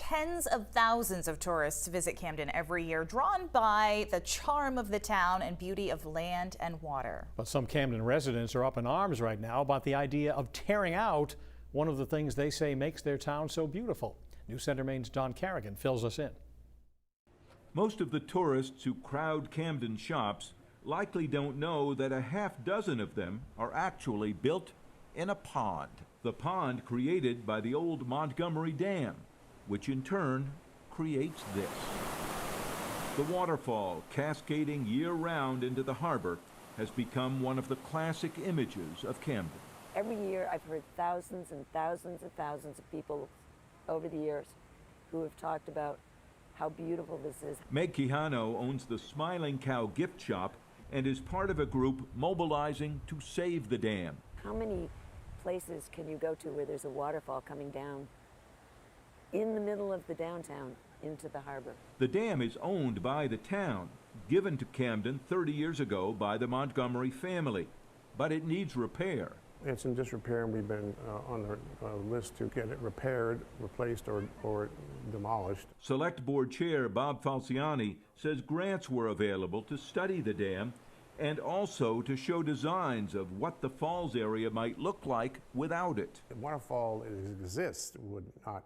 Tens of thousands of tourists visit Camden every year, drawn by the charm of the town and beauty of land and water. But some Camden residents are up in arms right now about the idea of tearing out one of the things they say makes their town so beautiful. News Center Maine's Don Carrigan fills us in. Most of the tourists who crowd Camden shops likely don't know that a half dozen of them are actually built in a pond. The pond created by the old Montgomery Dam, which in turn creates this. The waterfall, cascading year-round into the harbor, has become one of the classic images of Camden. Every year I've heard thousands and thousands and thousands of people over the years who have talked about how beautiful this is. Meg Quijano owns the Smiling Cow gift shop and is part of a group mobilizing to save the dam. How many places can you go to where there's a waterfall coming down in the middle of the downtown into the harbor? The dam is owned by the town, given to Camden 30 years ago by the Montgomery family, but it needs repair. It's in disrepair, and we've been on the list to get it repaired, replaced, or demolished. Select Board Chair Bob Falciani says grants were available to study the dam and also to show designs of what the falls area might look like without it. The waterfall exists would not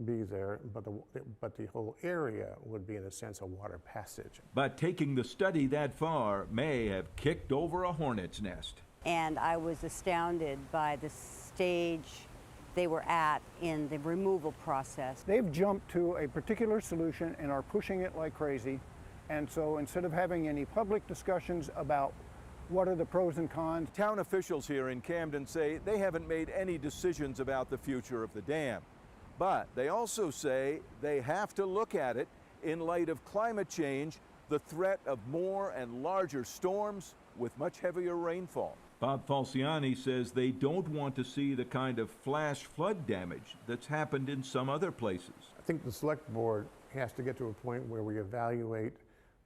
be there, but the whole area would be, in a sense, a water passage. But taking the study that far may have kicked over a hornet's nest. And I was astounded by the stage they were at in the removal process. They've jumped to a particular solution and are pushing it like crazy. And so instead of having any public discussions about what are the pros and cons. Town officials here in Camden say they haven't made any decisions about the future of the dam. But they also say they have to look at it in light of climate change, the threat of more and larger storms with much heavier rainfall. Bob Falciani says they don't want to see the kind of flash flood damage that's happened in some other places. I think the Select Board has to get to a point where we evaluate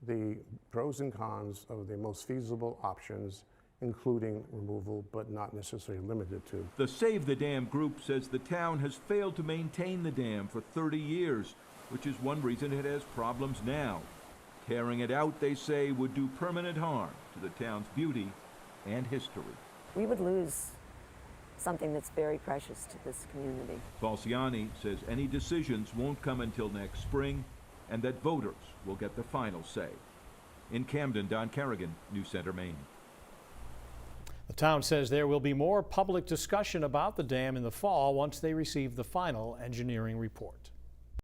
the pros and cons of the most feasible options, including removal, but not necessarily limited to. The Save the Dam group says the town has failed to maintain the dam for 30 years, which is one reason it has problems now. Tearing it out, they say, would do permanent harm to the town's beauty and history. We would lose something that's very precious to this community. Falciani says any decisions won't come until next spring and that voters will get the final say. In Camden, Don Carrigan, News Center, Maine. The town says there will be more public discussion about the dam in the fall once they receive the final engineering report.